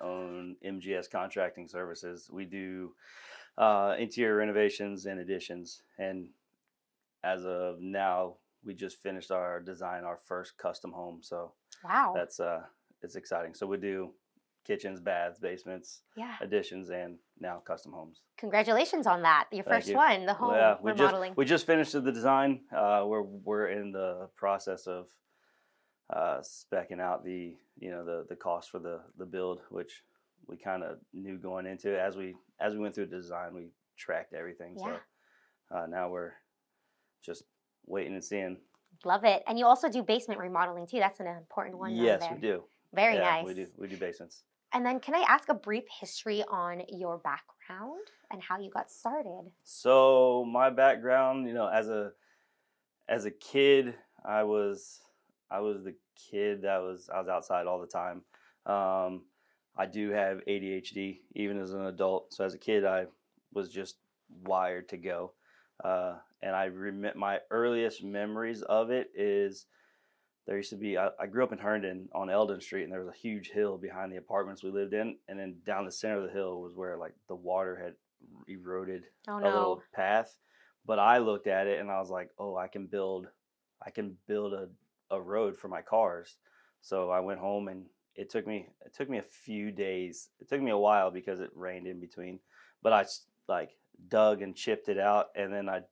own MGS Contracting Services. We do interior renovations and additions. And as of now, we just finished our first custom home. So Wow. that's it's exciting. So we do kitchens, baths, basements, Yeah. additions, and now custom homes. Congratulations on that. Your Thank first you. one, the Well, home yeah, remodeling. we just finished the design. We're in the process of specking out the cost for the build, which we kind of knew going into it. As we went through the design, we tracked everything. Yeah. So now we're just waiting and seeing. Love it. And you also do basement remodeling too. That's an important one on Yes, there. we do. Very Yeah, nice. we do basements. And then can I ask a brief history on your background and how you got started? So my background, as a kid, I was the kid I was outside all the time. Um, I do have ADHD even as an adult. So as a kid, I was just wired to go. And I remember my earliest memories of it is there used to be I grew up in Herndon on Eldon Street, and there was a huge hill behind the apartments we lived in, and then down the center of the hill was where like the water had eroded Oh a no. little path. But I looked at it and I was like, oh, I can build a road for my cars. So I went home, and it took me a few days. It took me a while because it rained in between, but like dug and chipped it out, and then I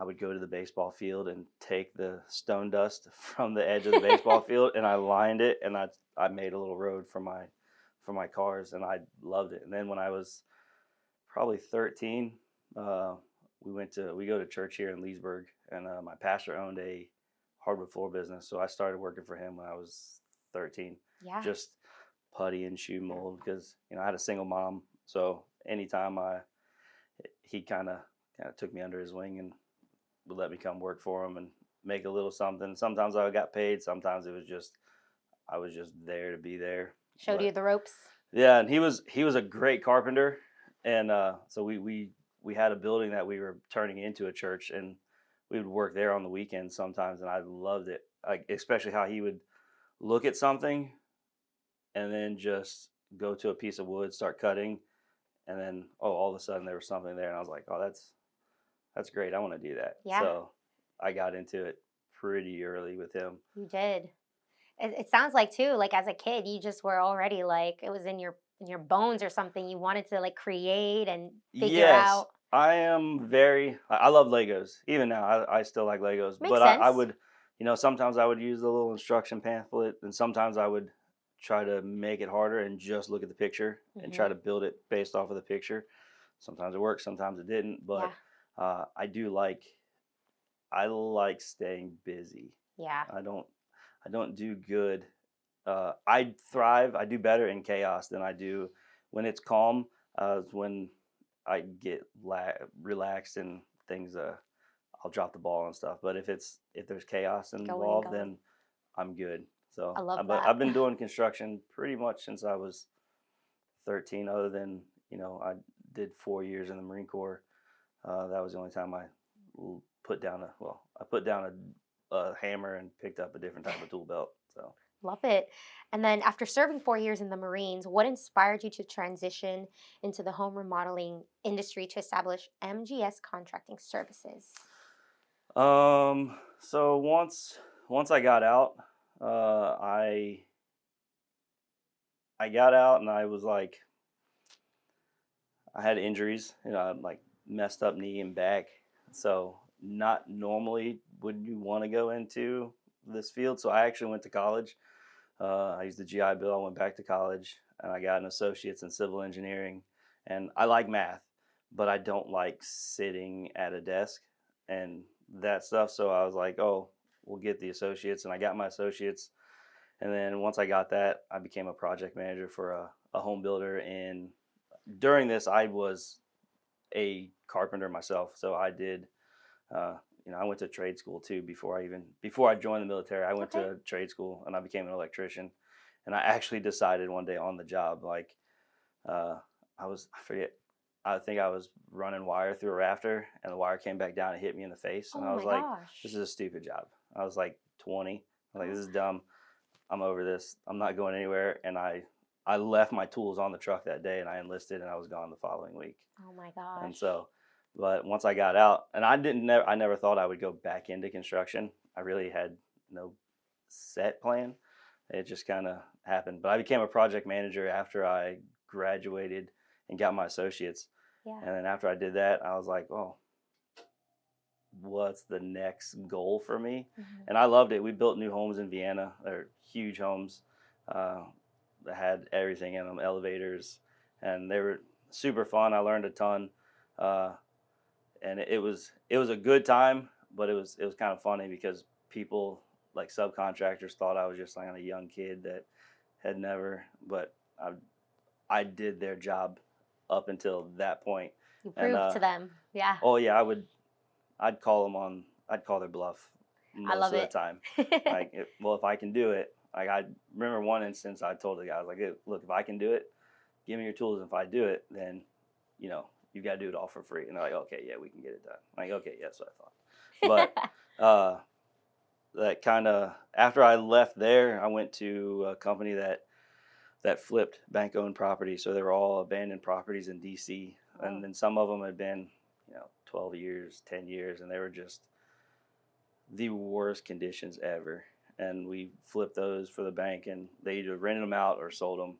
would go to the baseball field and take the stone dust from the edge of the baseball field, and I lined it, and I made a little road for my cars, and I loved it. And then when I was probably 13, uh, we go to church here in Leesburg, and my pastor owned a hardwood floor business, so I started working for him when I was 13, Yeah. just putty and shoe mold because I had a single mom, so anytime he kind of took me under his wing and would let me come work for him and make a little something. Sometimes I got paid. Sometimes it was just I was just there to be there. Showed you But the ropes. yeah, and he was a great carpenter, and so we had a building that we were turning into a church, and we would work there on the weekends sometimes, and I loved it. Like especially how he would look at something and then just go to a piece of wood, start cutting, and then all of a sudden there was something there, and I was like, oh, that's great. I want to do that. Yeah. So I got into it pretty early with him. You did. It sounds like too, like as a kid, you just were already like it was in your bones or something. You wanted to like create and figure Yes, out. I am I love Legos. Even now, I still like Legos. Makes But I sense. would, sometimes I would use the little instruction pamphlet, and sometimes I would try to make it harder and just look at the picture and try Hmm. to build it based off of the picture. Sometimes it worked, sometimes it didn't. Yeah. But I like staying busy. Yeah. I don't I don't do good. I thrive. I do better in chaos than I do when it's calm. When I get relaxed and things. I'll drop the ball and stuff. But if there's chaos Going, involved, going. then I'm good. I So, love but that. I've been doing construction pretty much since I was 13. Other than I did 4 years in the Marine Corps. That was the only time I put down a hammer and picked up a different type of tool belt. So. Love it. And then after serving 4 years in the Marines, what inspired you to transition into the home remodeling industry to establish MGS Contracting Services? So once I got out, I got out and I was like, I had injuries, like messed up knee and back. So not normally would you want to go into this field. So I actually went to college. I used the GI Bill. I went back to college and I got an associate's in civil engineering. And I like math, but I don't like sitting at a desk and that stuff. So I was like, oh, we'll get the associates. And I got my associates. And then once I got that, I became a project manager for a home builder. And during this, I was a carpenter myself. So I did, I went to trade school too before I joined the military. I went Okay. to trade school and I became an electrician. And I actually decided one day on the job, like I forget, I think I was running wire through a rafter and the wire came back down and hit me in the face. And Oh I was my like, gosh. this is a stupid job. I was like 20. I was like, Oh, this is dumb. I'm over this. I'm not going anywhere. And I I left my tools on the truck that day, and I enlisted, and I was gone the following week. Oh my And gosh. so, but once I got out, and I never thought I would go back into construction. I really had no set plan. It just kind of happened. But I became a project manager after I graduated and got my associates. Yeah. And then after I did that, I was like, oh, what's the next goal for me? Mhm. And I loved it. We built new homes in Vienna. They're huge homes that had everything in them, elevators, and they were super fun. I learned a ton, uh, and it was a good time, but it was kind of funny because people like subcontractors thought I was just like a young kid that had never, but I did their job up until that point. You And proved to them. Yeah. oh yeah, I'd call their bluff I most love of the it. time. Like, well, if I can do it, like I remember one instance I told the guy, I was like, "Hey, look, if I can do it, give me your tools. If I do it, then, you got to do it all for free." And they're like, "Okay, yeah, we can get it done." I'm like, okay, yeah, that's what I thought. But that kind of, after I left there, I went to a company that flipped bank-owned property. So they were all abandoned properties in DC, Oh. and then some of them had been, 12 years, 10 years, and they were just the worst conditions ever. And we flipped those for the bank, and they either rented them out or sold them.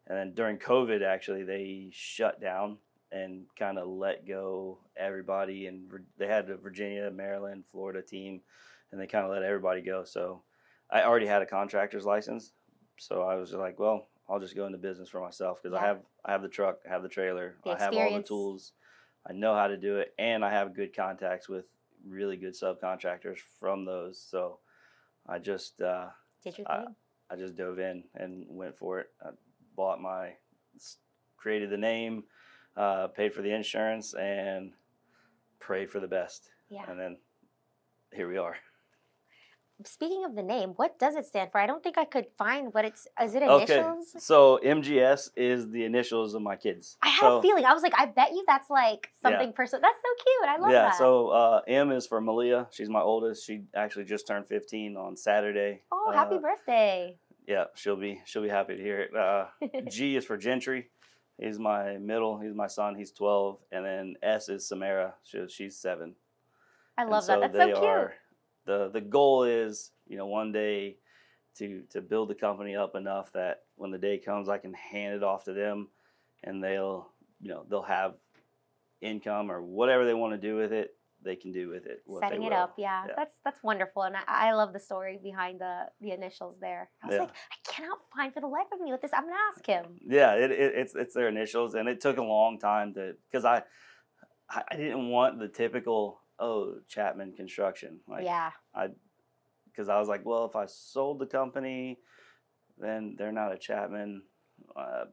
And then during COVID, actually, they shut down and kind of let go everybody. And they had the Virginia, Maryland, Florida team, and they kind of let everybody go. So I already had a contractor's license, so I was like, well, I'll just go into business for myself because Yeah. I have the truck, I have the trailer, The I have all the experience. tools, I know how to do it, and I have good contacts with really good subcontractors from those. So I just Did your I, thing. I just dove in and went for it. I bought created the name, paid for the insurance, and prayed for the best. Yeah. And then here we are. Speaking of the name, what does it stand for? I don't think I could find what it's. Is it Okay, initials? so MGS is the initials of my kids. I had a So feeling. I was like, I bet you that's like yeah, something personal. That's so cute. I love yeah. that. So M is for Malia. She's my oldest. She actually just turned 15 on Saturday. Oh, happy birthday. Yeah, she'll be happy to hear it. G is for Gentry. He's my middle. He's my son. He's 12, and then S is Samara. She's 7. I And love that. so That's they so cute. are the goal is, one day to build the company up enough that when the day comes, I can hand it off to them, and they'll have income or whatever they want to do with it. They can do with it what Setting they it will. up, yeah. That's wonderful, and I love the story behind the initials there. I was Yeah. like, I cannot find for the life of me what this. I'm gonna ask him. Yeah, it's their initials, and it took a long time because I didn't want the typical Chapman Construction, like Yeah, because I was like, well, if I sold the company, then they're not a Chapman,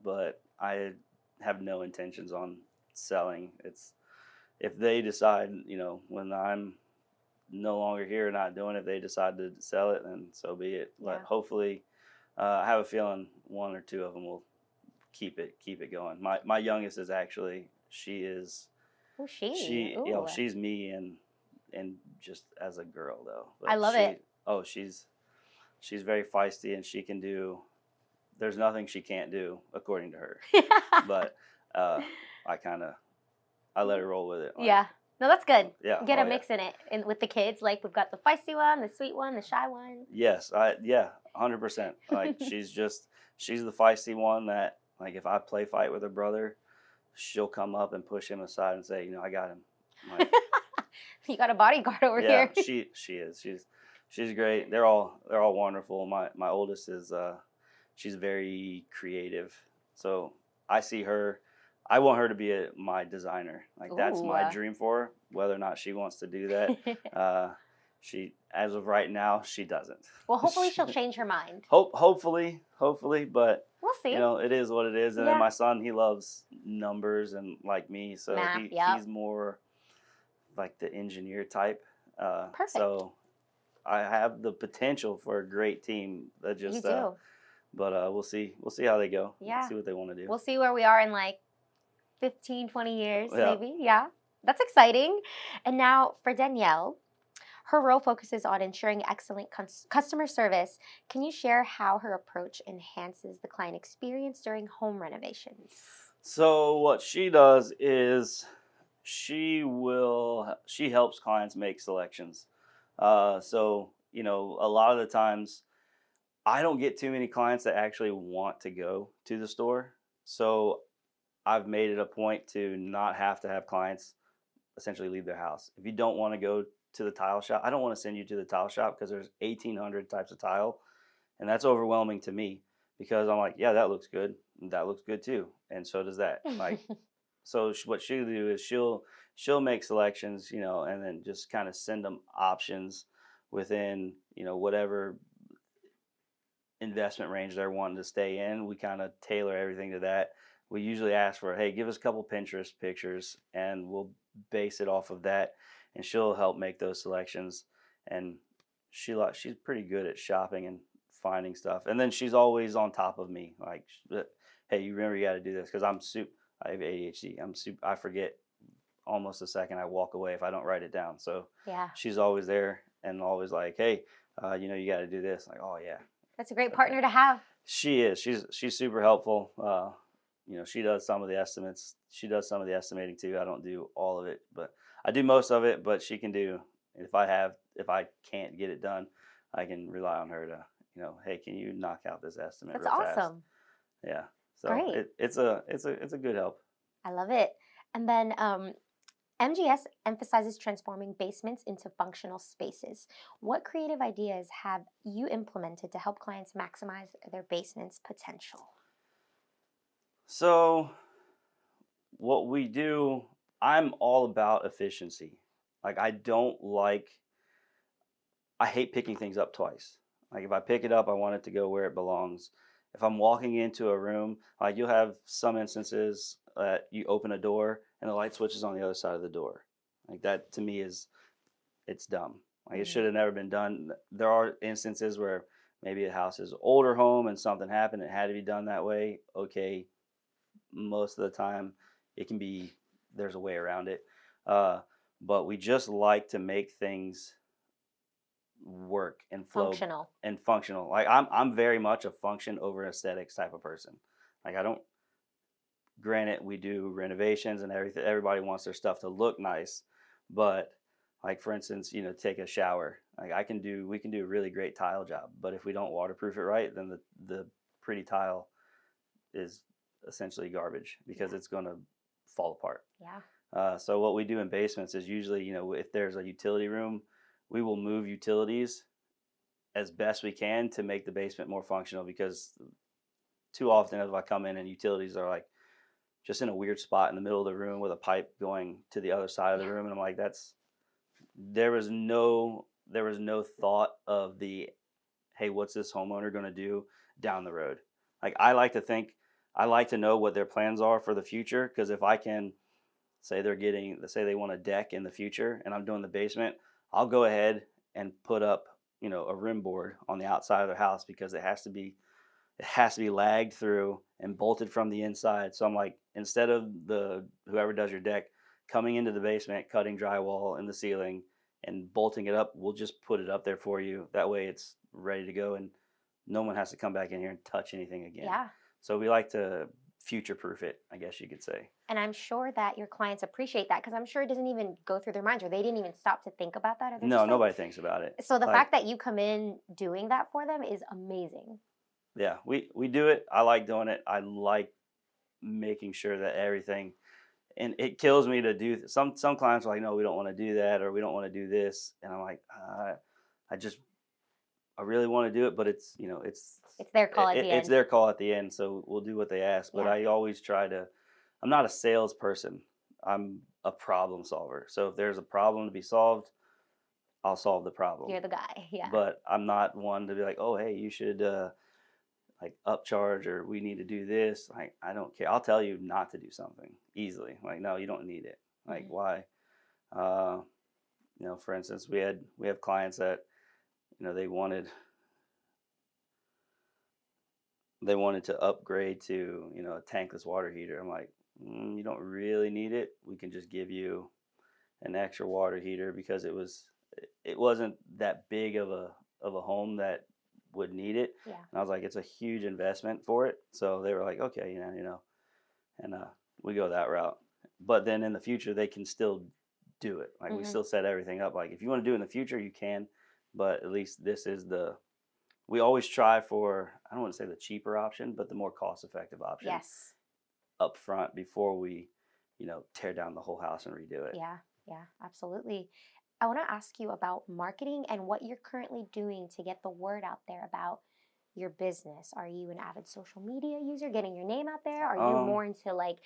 but I have no intentions on selling. It's if they decide, when I'm no longer here, not doing it, if they decide to sell it, then so be it. yeah. But hopefully, I have a feeling one or two of them will keep it going. My youngest is actually Who's she? Ooh. she's me and just as a girl though. I love it. Oh, she's very feisty, and she can do. There's nothing she can't do according to her. But I let her roll with it. Like, Yeah. No, that's good. Yeah. Get oh, a mix in it, and with the kids, like we've got the feisty one, the sweet one, the shy one. Yes, 100%. Like she's the feisty one that, like, if I play fight with her brother, she'll come up and push him aside and say, I got him. Like, You got a bodyguard over yeah, here. she is. She's great. They're all wonderful. My oldest is she's very creative. So I see her. I want her to be my designer. Like that's my Ooh. dream for her. Whether or not she wants to do that, she, as of right now, she doesn't. Well, hopefully she'll change her mind. Hopefully, but We'll see. it is what it is. And Yeah. then my son, he loves numbers and like me, so Math, he's more like the engineer type. Perfect. So I have the potential for a great team. That just You do. but we'll see how they go. Yeah. See what they want to do. We'll see where we are in like 15, 20 years, Yeah. maybe. Yeah. That's exciting. And now for Danielle, Her role focuses on ensuring excellent customer service. Can you share how her approach enhances the client experience during home renovations? So what she does is she helps clients make selections. So a lot of the times I don't get too many clients that actually want to go to the store. So I've made it a point to not have to have clients essentially leave their house. If you don't want to go to the tile shop, I don't want to send you to the tile shop because there's 1,800 types of tile, and that's overwhelming to me because I'm like, yeah, that looks good, and that looks good too, and so does that. Like, so what she'll do is she'll make selections, and then just kind of send them options within whatever investment range they're wanting to stay in. We kind of tailor everything to that. We usually ask for, hey, give us a couple Pinterest pictures, and we'll base it off of that, and she'll help make those selections. And she's pretty good at shopping and finding stuff. And then she's always on top of me, like, hey, you remember you got to do this because I have ADHD. I forget almost the second I walk away if I don't write it down. So Yeah. she's always there and always like, hey, you got to do this. Like, oh yeah, That's a great okay. partner to have. She is. She's super helpful. She does some of the estimates. She does some of the estimating too. I don't do all of it, but I do most of it. But she can do. If I can't get it done, I can rely on her to, hey, can you knock out this estimate That's real fast? awesome. Yeah. So Great. it's a good help. I love it. And then MGS emphasizes transforming basements into functional spaces. What creative ideas have you implemented to help clients maximize their basement's potential? So what we do, I'm all about efficiency. Like I hate picking things up twice. Like if I pick it up, I want it to go where it belongs. If I'm walking into a room, like you'll have some instances that you open a door and the light switches on the other side of the door. Like that to me it's dumb. Like it Mm, should have never been done. There are instances where maybe a house is older home and something happened, it had to be done that way. Okay, most of the time it can be there's a way around it. Uh, but we just like to make things work and flow functional. and functional. Like I'm very much a function over aesthetics type of person. Like I don't granted we do renovations and everything, everybody wants their stuff to look nice, but like for instance, take a shower. Like we can do a really great tile job, but if we don't waterproof it right, then the pretty tile is essentially garbage because Yeah. it's going to fall apart. Yeah. So what we do in basements is usually, if there's a utility room, we will move utilities as best we can to make the basement more functional because too often if I come in and utilities are like just in a weird spot in the middle of the room with a pipe going to the other side of the Yeah. room and I'm like there was no thought of the hey, what's this homeowner going to do down the road? Like I like to know what their plans are for the future because if I can say they want a deck in the future and I'm doing the basement, I'll go ahead and put up, a rim board on the outside of their house because it has to be lagged through and bolted from the inside. So I'm like, instead of the whoever does your deck coming into the basement, cutting drywall in the ceiling and bolting it up, we'll just put it up there for you. That way it's ready to go and no one has to come back in here and touch anything again. Yeah. So we like to future proof it, I guess you could say. And I'm sure that your clients appreciate that because I'm sure it doesn't even go through their minds or they didn't even stop to think about that or they're No, just like, nobody thinks about it. so the Like, fact that you come in doing that for them is amazing. yeah, we do it. I like doing it. I like making sure that everything, and it kills me to do some clients are like, no, we don't want to do that or we don't want to do this, and I'm like, I just I really want to do it, but It's their call at the it's end. their call at the end, so we'll do what they ask. But Yeah. I always try to. I'm not a salesperson. I'm a problem solver. So if there's a problem to be solved, I'll solve the problem. You're the guy. Yeah. But I'm not one to be like, oh, hey, you should like upcharge or we need to do this. Like I don't care. I'll tell you not to do something easily. Like no, you don't need it. Like Mhm. why? Uh, for instance, we have clients that they wanted to upgrade to a tankless water heater. I'm like, you don't really need it. We can just give you an extra water heater because it wasn't that big of a home that would need it. Yeah. And I was like, it's a huge investment for it. So they were like, okay, and we go that route. But then in the future, they can still do it. Like we Hmm. still set everything up. Like if you want to do it in the future, you can. But at least this is we always try for, I don't want to say the cheaper option, but the more cost effective option Yes. up front before we, tear down the whole house and redo it. Yeah. Yeah. Absolutely. I want to ask you about marketing and what you're currently doing to get the word out there about your business. Are you an avid social media user, getting your name out there? Are you Um, more into like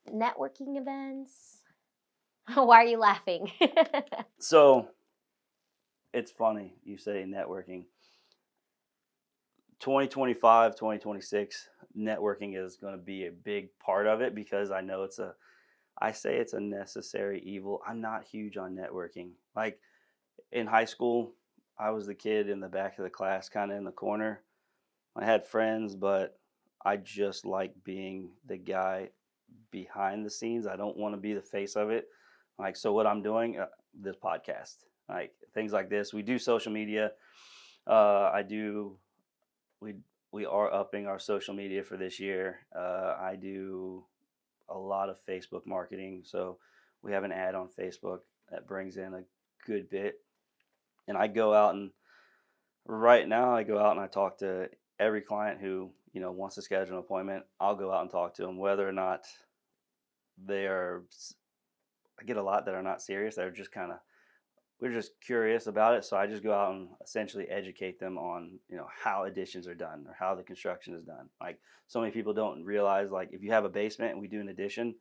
networking events? Why are you laughing? so it's funny you say networking. 2025, 2026, networking is going to be a big part of it because I know I say it's a necessary evil. I'm not huge on networking. Like in high school, I was the kid in the back of the class, kind of in the corner. I had friends, but I just like being the guy behind the scenes. I don't want to be the face of it. Like, so what I'm doing, this podcast, like things like this. We do social media. I do. We we are upping our social media for this year. I do a lot of Facebook marketing, so we have an ad on Facebook that brings in a good bit. And I go out and right now I go out and I talk to every client who wants to schedule an appointment. I'll go out and talk to them, whether or not they are. I get a lot that are not serious. They're just kind of we're just curious about it. So I just go out and essentially educate them on how additions are done or how the construction is done. Like so many people don't realize, like if you have a basement and we do an addition,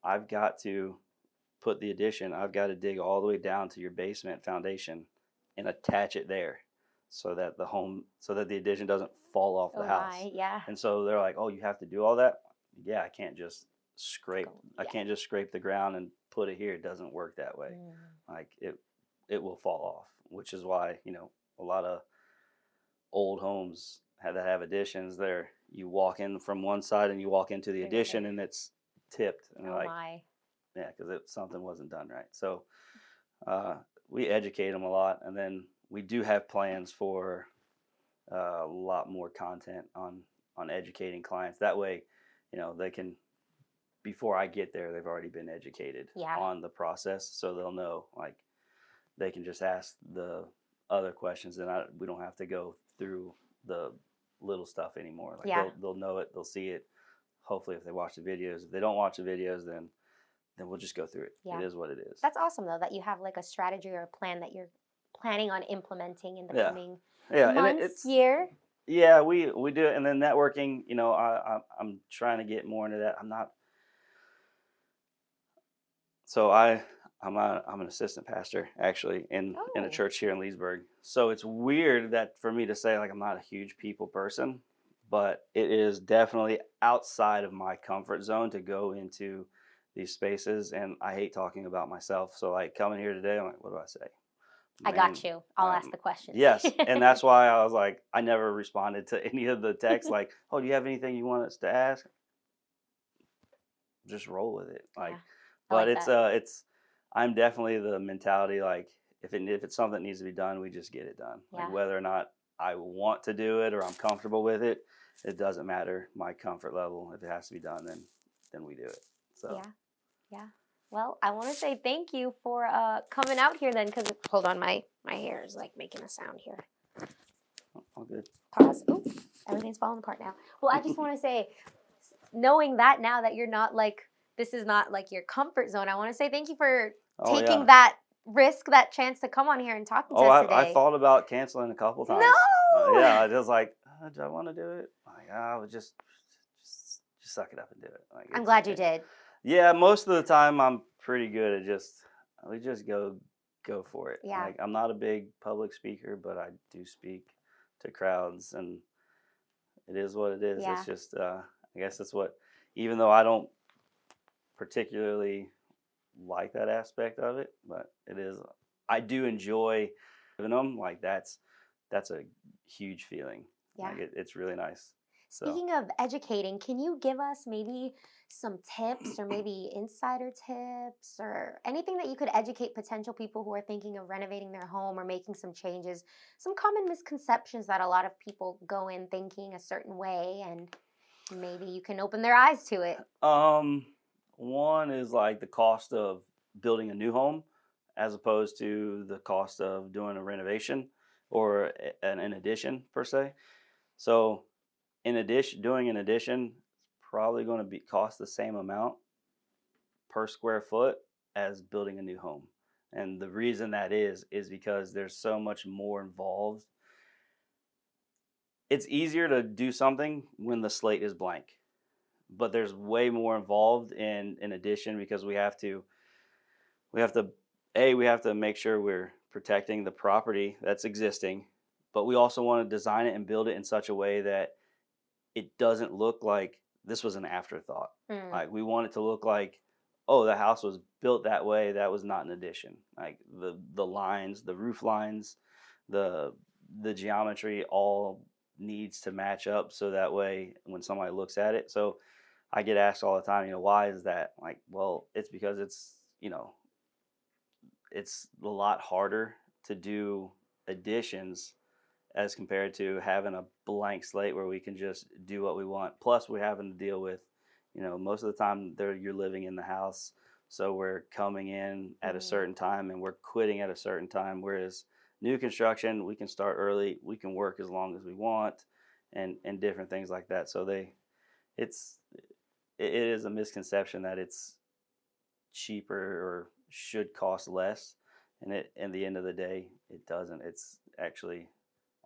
I've got to put the addition. I've got to dig all the way down to your basement foundation and attach it there so that the addition doesn't fall off the Oh house. my, yeah. And so they're like, "Oh, you have to do all that?" Yeah, I can't just scrape. I Yeah. can't just scrape the ground and put it here. It doesn't work that way. Mm. Like it will fall off, which is why a lot of old homes that have additions. There, you walk in from one side and you walk into the The addition, other. and it's tipped, and you're Oh like, my. yeah, because something wasn't done right. So uh, we educate them a lot, and then we do have plans for a lot more content on educating clients. That way, they can before I get there, they've already been educated Yeah. on the process, so they'll know. Like they can just ask the other questions, and we don't have to go through the little stuff anymore. Like Yeah. they'll know it, they'll see it. Hopefully, if they watch the videos. If they don't watch the videos, then we'll just go through it. Yeah. It is what it is. That's awesome though that you have like a strategy or a plan that you're planning on implementing in the Yeah, coming yeah, and months, it's year. yeah, we do it, and then networking. I'm trying to get more into that. I'm not. So I'm an assistant pastor actually in a Oh. church here in Leesburg. So it's weird that for me to say like I'm not a huge people person, but it is definitely outside of my comfort zone to go into these spaces, and I hate talking about myself. So like coming here today, I'm like, what do I say? I Name, got you. I'll ask the questions. yes, and that's why I was like, I never responded to any of the texts like, oh, do you have anything you want us to ask? Just roll with it. Like, Yeah. I but like that. it's I'm definitely the mentality like if it's something that needs to be done, we just get it done. Yeah. Like whether or not I want to do it or I'm comfortable with it, it doesn't matter my comfort level. If it has to be done, then we do it. So Yeah. Yeah. Well, I want to say thank you for coming out here then because hold on, my hair is like making a sound here. all good. Pause. Oop, everything's falling apart now. Well, I just want to say, knowing that now that you're not like, this is not like your comfort zone, I want to say thank you for Oh taking yeah. that risk, that chance to come on here and talking to Oh, us I today. thought about canceling a couple times. No! Yeah, I was like, do I want to do it? Like, I would just suck it up and do it. Like, I'm glad you did. Yeah, most of the time I'm pretty good at we just go for it. Yeah. Like I'm not a big public speaker, but I do speak to crowds, and it is what it is. Yeah. It's just I guess that's what, even though I don't particularly like that aspect of it, but it is. I do enjoy living them. Like that's a huge feeling. Yeah. Like it's really nice. So, Speaking of educating, can you give us maybe some tips or maybe insider tips or anything that you could educate potential people who are thinking of renovating their home or making some changes? Some common misconceptions that a lot of people go in thinking a certain way, and maybe you can open their eyes to it. um, one is like the cost of building a new home as opposed to the cost of doing a renovation or an addition per se. So, doing an addition is probably going to be cost the same amount per square foot as building a new home. And the reason that is because there's so much more involved. It's easier to do something when the slate is blank, but there's way more involved in addition because we have to we have to make sure we're protecting the property that's existing, but we also want to design it and build it in such a way that it doesn't look like this was an afterthought. Mm, Like we want it to look like, oh, the house was built that way. That was not an addition. Like the lines, the roof lines, the the geometry all needs to match up so that way when somebody looks at it. So I get asked all the time, why is that? Like, well, it's because it's a lot harder to do additions as compared to having a blank slate where we can just do what we want. Plus, we're having to deal with, most of the time you're living in the house, so we're coming in at a mm, certain time and we're quitting at a certain time. Whereas new construction, we can start early, we can work as long as we want, and different things like that. So it's it is a misconception that it's cheaper or should cost less, and in the end of the day, it doesn't. It's actually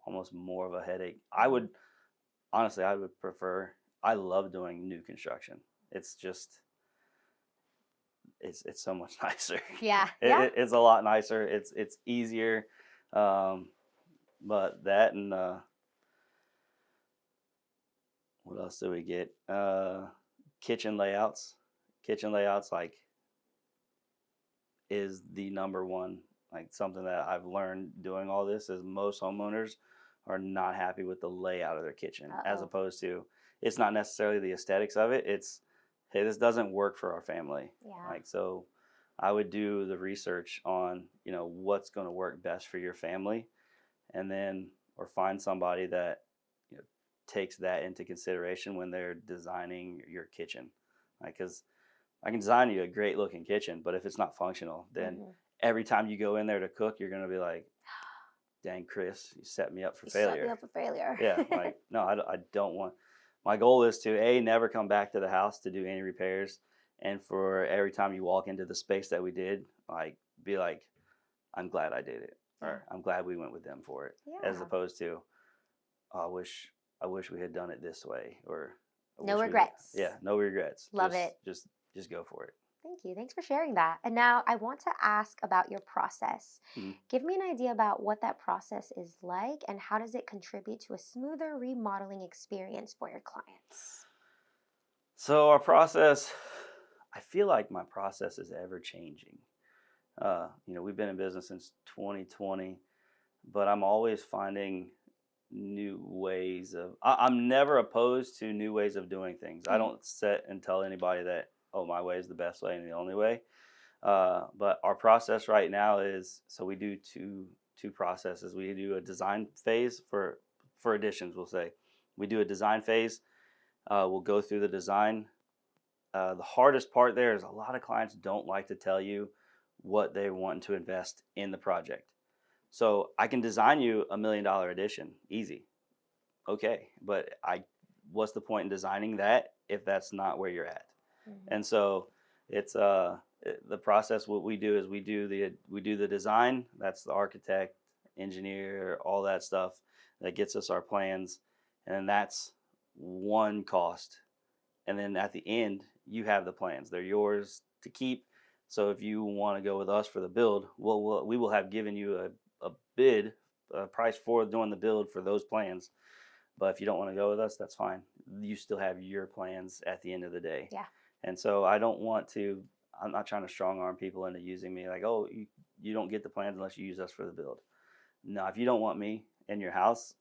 almost more of a headache. mm. I would prefer. I love doing new construction. It's just it's so much nicer. Yeah, yeah. It's a lot nicer. It's easier. Um, but that and what else do we get? Kitchen layouts. Kitchen layouts like is the number one, like something that I've learned doing all this is most homeowners are not happy with the layout of their kitchen as Uh-oh. opposed to it's not necessarily the aesthetics of it. It's, hey, this doesn't work for our family. Yeah. Like, so I would do the research on, what's going to work best for your family, and then or find somebody that you know takes that into consideration when they're designing your kitchen. Like, because I can design you a great looking kitchen, but if it's not functional, then Hmm. every time you go in there to cook, you're gonna be like, "Dang, Chris, you set me up for You set me failure." up for failure. Yeah, like no, I don't want. My goal is to never come back to the house to do any repairs, and for every time you walk into the space that we did, like be like, "I'm glad I did it," Yeah. or "I'm glad we went with them for it," as Yeah. opposed to, oh, I wish we had done it this way," or "I No wish we," regrets. yeah, no regrets. Love it. Just go for it. Thank you. Thanks for sharing that. And now I want to ask about your process. Mhm. Give me an idea about what that process is like and how does it contribute to a smoother remodeling experience for your clients? So our process, I feel like my process is ever changing. We've been in business since 2020, but I'm always finding new ways of. I'm never opposed to new ways of doing things. I Mhm. don't sit and tell anybody that, oh, my way is the best way and the only way. But our process right now is, so we do two processes. We do a design phase for additions. We'll say we do a design phase. We'll go through the design. The hardest part there is a lot of clients don't like to tell you what they want to invest in the project. So I can design you $1 million addition, easy, okay. But what's the point in designing that if that's not where you're at? Mhm. And so it's the process. What we do is we do the design. That's the architect, engineer, all that stuff that gets us our plans, and then that's one cost. And then at the end, you have the plans. They're yours to keep. So if you want to go with us for the build, we will have given you a bid, a price for doing the build for those plans. But if you don't want to go with us, that's fine. You still have your plans at the end of the day. Yeah. And so I don't want to. I'm not trying to strong arm people into using me. Like, oh, you don't get the plans unless you use us for the build. No, if you don't want me in your house,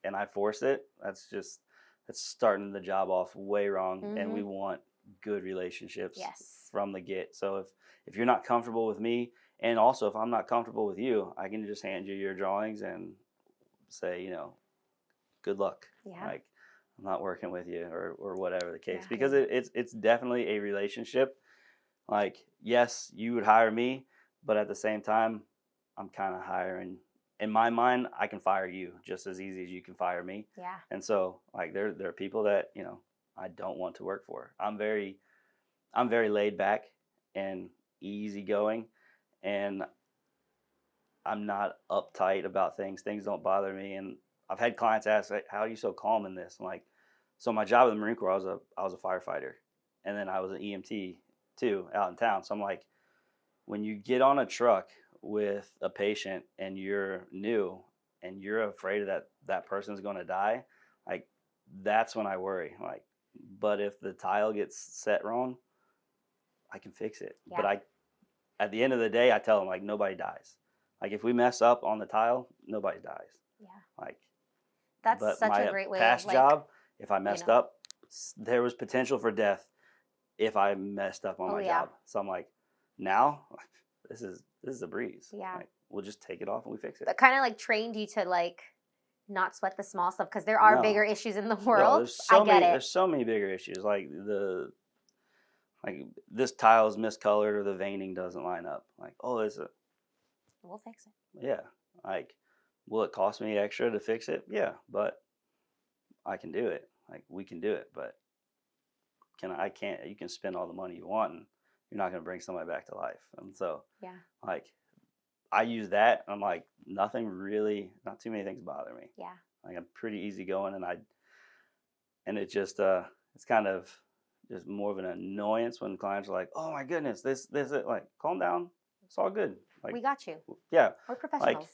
and I force it, that's just that's starting the job off way wrong, and we Mm-hmm. want good relationships Yes. from the get. So if you're not comfortable with me, and also if I'm not comfortable with you, I can just hand you your drawings and say, good luck. Yeah. Like, I'm not working with you, or whatever the case, Yeah. because it's definitely a relationship. Like, yes, you would hire me, but at the same time, I'm kind of hiring. In my mind, I can fire you just as easy as you can fire me. Yeah. And so, like, there are people that I don't want to work for. I'm very laid back and easygoing, and I'm not uptight about things. Things don't bother me. And I've had clients ask, like, "How are you so calm in this?" I'm like, so my job in the Marine Corps, I was a firefighter, and then I was an EMT too out in town. So I'm like, when you get on a truck with a patient and you're new and you're afraid of that person's going to die, like, that's when I worry. Like, but if the tile gets set wrong, I can fix it. But Yeah. at the end of the day, I tell them, like, nobody dies. Like, if we mess up on the tile, nobody dies. Yeah. Like, That's but such a my great way of past like, job, if I you messed know. up, there was potential for death if I messed up on Oh my yeah. job. So I'm like, now this is a breeze. Yeah. Like, we'll just take it off and we fix it. That kind of like trained you to like not sweat the small stuff because there are No, bigger issues in the no, world. I get it. there's so many bigger issues. Like this tile is miscolored or the veining doesn't line up. Like, oh, there's a We'll fix it. yeah. Like, will it cost me extra to fix it? Yeah, but I can do it. Like, we can do it, but I can't. You can spend all the money you want, and you're not going to bring somebody back to life. And so, Yeah. like, I use that. I'm like, nothing really, not too many things bother me. Yeah. Like, I'm pretty easygoing, and it just it's kind of just more of an annoyance when clients are like, "Oh my goodness, this it." Like, calm down. It's all good. Like, We got you. yeah, We're like, professionals.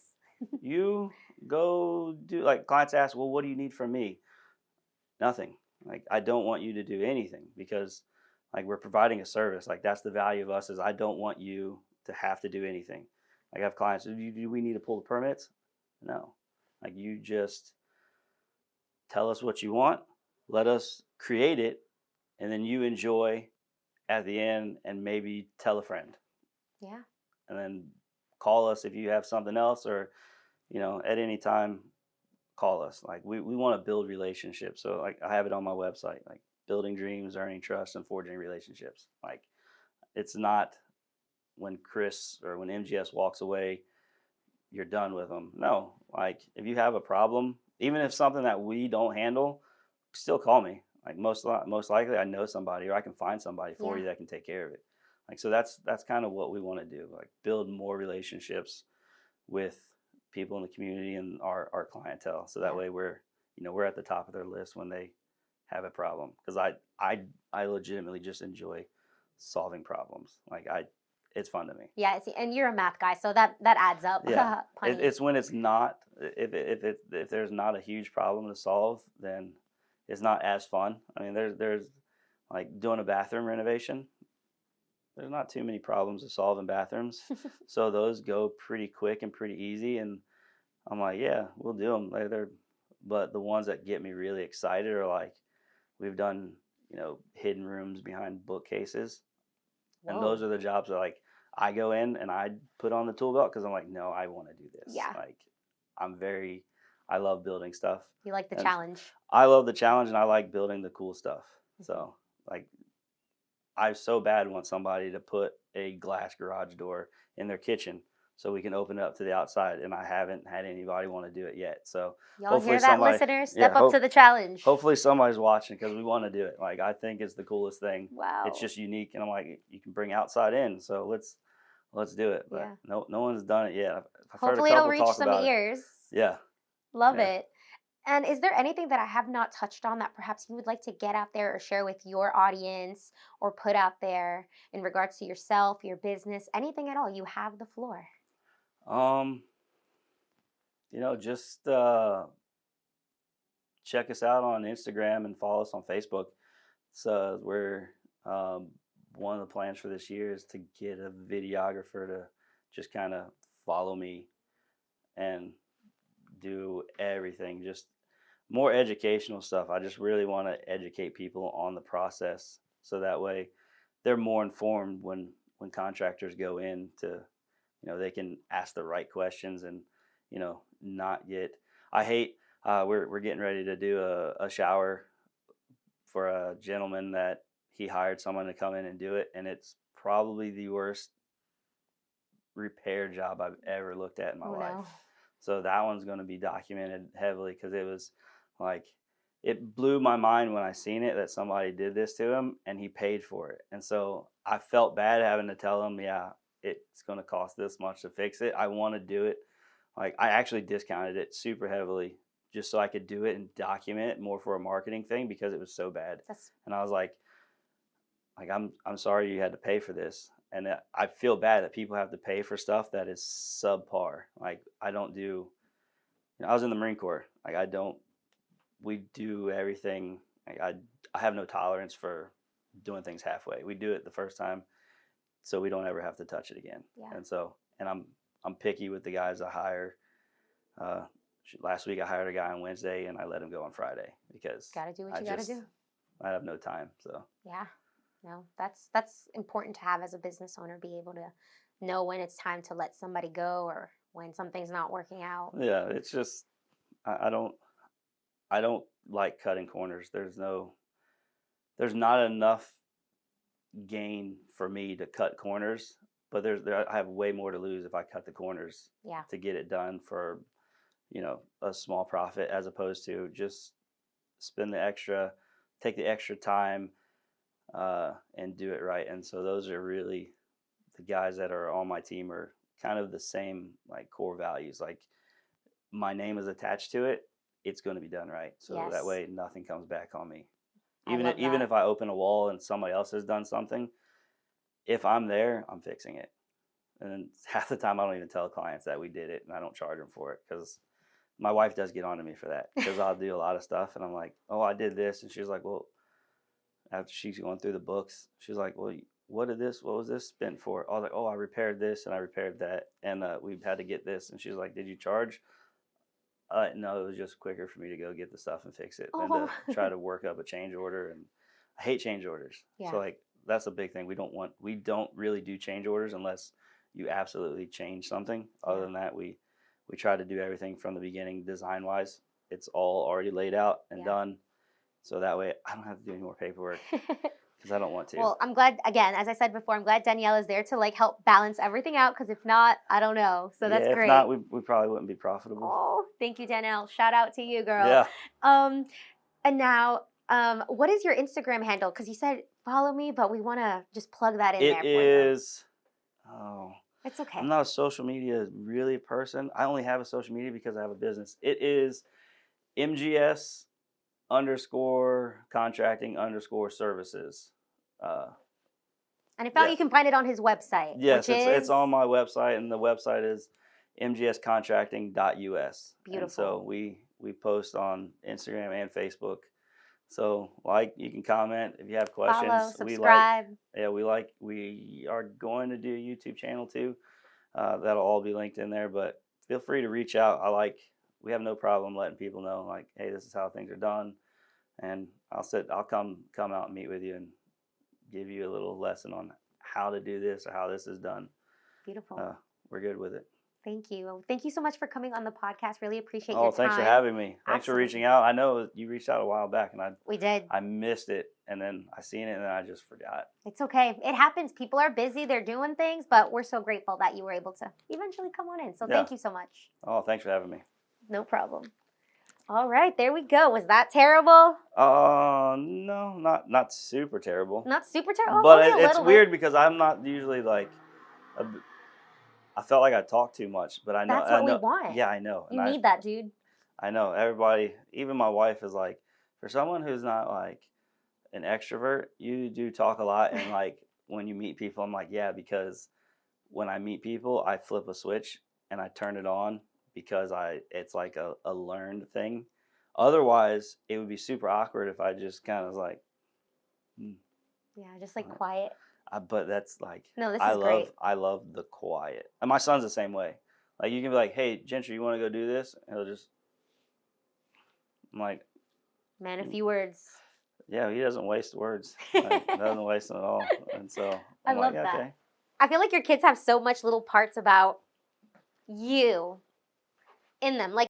you go do, like, clients ask, "Well, what do you need from me?" Nothing. Like, I don't want you to do anything because, like, we're providing a service. Like, that's the value of us, is I don't want you to have to do anything. Like, I have clients, do we need to pull the permits? No. Like, you just tell us what you want, let us create it, and then you enjoy at the end, and maybe tell a friend, Yeah. and then call us if you have something else, or at any time, call us. Like, we want to build relationships. So, like, I have it on my website, like, building dreams, earning trust, and forging relationships. Like, it's not when Chris or when MGS walks away, you're done with them. No, like, if you have a problem, even if something that we don't handle, still call me. Like, most likely, I know somebody, or I can find somebody for Yeah. you that can take care of it. Like, so that's kind of what we want to do. Like, build more relationships with people in the community and our clientele. So that Yeah. way we're at the top of their list when they have a problem. Because I legitimately just enjoy solving problems. Like, it's fun to me. Yeah. And you're a math guy, so that adds up. Yeah, Plenty. it's when it's not, if there's not a huge problem to solve, then it's not as fun. I mean, there's like doing a bathroom renovation. There's not too many problems to solve in bathrooms, so those go pretty quick and pretty easy. And I'm like, yeah, we'll do them. But the ones that get me really excited are, like, we've done, hidden rooms behind bookcases, and those Whoa. are the jobs that, like, I go in and I put on the tool belt because I'm like, no, I want to do this. Yeah. Like, I love building stuff, You like the and challenge. I love the challenge, and I like building the cool stuff. Mhm. So, like, I so bad want somebody to put a glass garage door in their kitchen so we can open it up to the outside, and I haven't had anybody want to do it yet. So Y'all hopefully hear that, somebody, listeners? Step yeah, up to the challenge. hopefully somebody's watching, because we want to do it. Like, I think it's the coolest thing. It's Wow. just unique, and I'm like, you can bring outside in, so let's do it. But Yeah. no one's done it yet. I've heard a Hopefully it'll couple reach talk some about it. ears. Yeah, Love yeah. it. And is there anything that I have not touched on that perhaps you would like to get out there or share with your audience or put out there in regards to yourself, your business, anything at all? You have the floor. Um, just check us out on Instagram and follow us on Facebook. So we're one of the plans for this year is to get a videographer to just kind of follow me and do everything. Just more educational stuff. I just really want to educate people on the process, so that way they're more informed when contractors go in to, they can ask the right questions and, not get. I hate. We're getting ready to do a shower for a gentleman that he hired someone to come in and do it, and it's probably the worst repair job I've ever looked at in my Oh life. no. So that one's going to be documented heavily, because it was like, it blew my mind when I seen it that somebody did this to him and he paid for it. And so I felt bad having to tell him, yeah, it's going to cost this much to fix it. I want to do it. Like, I actually discounted it super heavily just so I could do it and document it more for a marketing thing, because it was so bad. And I was like, I'm sorry you had to pay for this. And I feel bad that people have to pay for stuff that is subpar. Like, I don't do, I was in the Marine Corps. Like, we do everything. Like, I have no tolerance for doing things halfway. We do it the first time, so we don't ever have to touch it again. Yeah. And so, and I'm picky with the guys I hire. Last week I hired a guy on Wednesday and I let him go on Friday, because Gotta do what you gotta do. I have no time. So Yeah. No, that's important to have as a business owner, be able to know when it's time to let somebody go or when something's not working out. yeah, it's just, I don't like cutting corners. There's not enough gain for me to cut corners, but I have way more to lose if I cut the corners Yeah. to get it done for, a small profit, as opposed to just take the extra time, and do it right. And so those are really the guys that are on my team are kind of the same, like, core values. Like, my name is attached to it, it's going to be done right. So that Yes. way nothing comes back on me. I Even love even that. if I open a wall and somebody else has done something, if I'm there, I'm fixing it. And then half the time I don't even tell clients that we did it, and I don't charge them for it, because my wife does get on to me for that, because I'll do a lot of stuff and I'm like, oh, I did this, and she's like, well, after she's going through the books, she's like, well, what was this spent for? I was like, oh, I repaired this and I repaired that, and we've had to get this. And she's like, did you charge? No, it was just quicker for me to go get the stuff and fix it than Oh. to try to work up a change order. And I hate change orders. Yeah. So, like, that's a big thing. We don't really do change orders unless you absolutely change something. Other than that, we try to do everything from the beginning, design wise. It's all already laid out and done. So that way I don't have to do any more paperwork, because I don't want to. Well, I'm glad, again, as I said before, I'm glad Danielle is there to like help balance everything out, because if not, I don't know. So that's if great. not, we probably wouldn't be profitable. Oh, thank you, Danielle. Shout out to you, girl. Yeah. And now, what is your Instagram handle? Because you said follow me, but we want to just plug that in there for you. It is. Oh, It's okay. I'm not a social media really person. I only have a social media because I have a business. It is MGS _contracting _services. And if not, you can find it on his website. Yes, which it's on my website, and the website is mgscontracting.us. Beautiful. And so we post on Instagram and Facebook. So, you can comment if you have questions. Follow, subscribe. We are going to do a YouTube channel too. That'll all be linked in there, but feel free to reach out. We have no problem letting people know, like, hey, this is how things are done. And I'll come out and meet with you and give you a little lesson on how to do this or how this is done. Beautiful. We're good with it. Thank you. Well, thank you so much for coming on the podcast. Really appreciate your time. Oh, thanks for having me. Thanks Absolutely. for reaching out. I know you reached out a while back, and We did. I missed it, and then I seen it, and then I just forgot. It's okay. It happens. People are busy. They're doing things, but we're so grateful that you were able to eventually come on in. So thank you so much. Oh, thanks for having me. No problem. All right, there we go. Was that terrible? No, not super terrible. Not super terrible, But it's weird because I'm not usually like. I felt like I talked too much, but I know that's what we want. Yeah, I know. You need that, dude. I know. Everybody, even my wife, is like, for someone who's not like an extrovert, you do talk a lot, and like when you meet people, I'm like, yeah, because when I meet people, I flip a switch and I turn it on, because it's like a learned thing. Otherwise, it would be super awkward if I just kind of like. Yeah, just like quiet. But that's like, no, this is great. I love the quiet. And my son's the same way. Like, you can be like, hey, Gentry, you want to go do this? And he'll just I'm like, Man, a "Mm, few words. yeah, he doesn't waste words. Like, doesn't waste them at all. And so I I'm like, love "Yeah, that. okay." I feel like your kids have so much little parts about you in them. Like